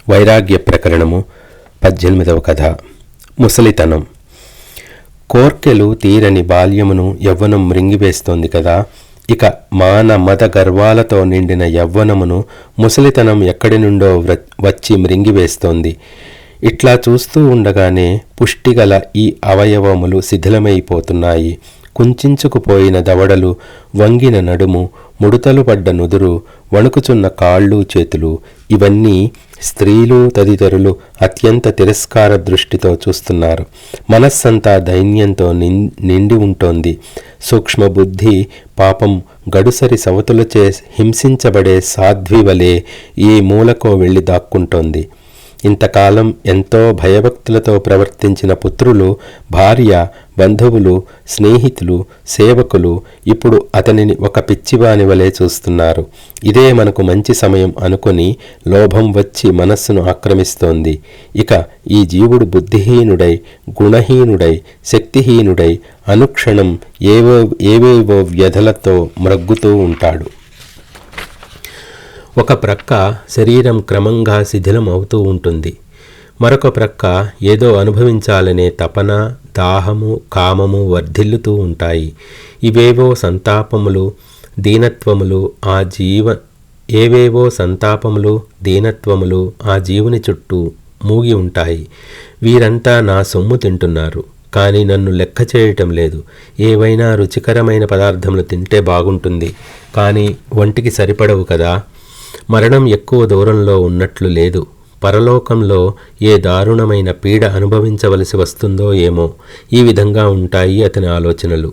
వైరాగ్య ప్రకరణము 18వ కథ. ముసలితనం. కోర్కెలు తీరని బాల్యమును యవ్వనం మృంగివేస్తోంది కదా. ఇక మాన మద గర్వాలతో నిండిన యవ్వనమును ముసలితనం ఎక్కడి నుండో వచ్చి మృంగివేస్తోంది. ఇట్లా చూస్తూ ఉండగానే పుష్టిగల ఈ అవయవములు శిథిలమైపోతున్నాయి. కుంచుకుపోయిన దవడలు, వంగిన నడుము, ముడతలు పడ్డ నుదురు, వణుకుచున్న కాళ్ళు చేతులు, ఇవన్నీ స్త్రీలు తదితరులు అత్యంత తిరస్కార దృష్టితో చూస్తున్నారు. మనస్సంతా దైన్యంతో నిండి ఉంటోంది. సూక్ష్మబుద్ధి పాపం గడుసరి సవతులచే హింసించబడే సాధ్వి వలె ఏ మూలకో వెళ్ళి దాక్కుంటోంది. ఇంతకాలం ఎంతో భయభక్తులతో ప్రవర్తించిన పుత్రులు, భార్య, బంధువులు, స్నేహితులు, సేవకులు ఇప్పుడు అతనిని ఒక పిచ్చివాని వలె చూస్తున్నారు. ఇదే మనకు మంచి సమయం అనుకొని లోభం వచ్చి మనస్సును ఆక్రమిస్తోంది. ఇక ఈ జీవుడు బుద్ధిహీనుడై, గుణహీనుడై, శక్తిహీనుడై అనుక్షణం ఏవేవో వ్యధలతో మ్రగ్గుతూ ఉంటాడు. ఒక ప్రక్క శరీరం క్రమంగా శిథిలం అవుతూ ఉంటుంది. మరొక ప్రక్క ఏదో అనుభవించాలనే తపన, దాహము, కామము వర్ధిల్లుతూ ఉంటాయి. ఇవేవో సంతాపములు, దీనత్వములు ఆ జీవుని చుట్టూ మూగి ఉంటాయి. వీరంతా నా సొమ్ము తింటున్నారు, కానీ నన్ను లెక్క చేయటం లేదు. ఏవైనా రుచికరమైన పదార్థములు తింటే బాగుంటుంది, కానీ ఒంటికి సరిపడవు కదా. మరణం ఎక్కువ దూరంలో ఉన్నట్లు లేదు. పరలోకంలో ఏ దారుణమైన పీడ అనుభవించవలసి వస్తుందో ఏమో. ఈ విధంగా ఉంటాయి అతని ఆలోచనలు.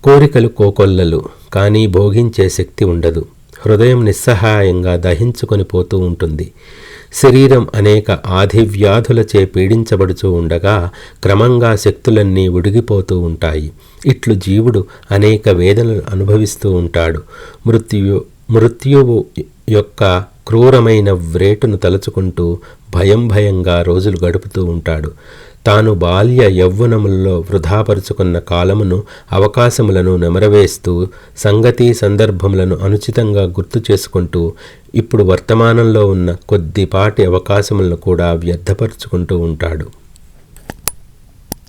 కోరికలు కోకొల్లలు, కానీ భోగించే శక్తి ఉండదు. హృదయం నిస్సహాయంగా దహించుకొని పోతూ ఉంటుంది. శరీరం అనేక ఆధివ్యాధులచే పీడించబడుతూ ఉండగా క్రమంగా శక్తులన్నీ ఉడిగిపోతూ ఉంటాయి. ఇట్లు జీవుడు అనేక వేదనలు అనుభవిస్తూ ఉంటాడు. మృత్యువు యొక్క క్రూరమైన వ్రేటును తలుచుకుంటూ భయంగా రోజులు గడుపుతూ ఉంటాడు. తాను బాల్య యవ్వనములలో వృధాపరుచుకున్న కాలమును, అవకాశములను నెమరవేస్తూ సంగతి సందర్భములను అనుచితంగా గుర్తు చేసుకుంటూ ఇప్పుడు వర్తమానంలో ఉన్న కొద్దిపాటి అవకాశములను కూడా వ్యర్థపరుచుకుంటూ ఉంటాడు.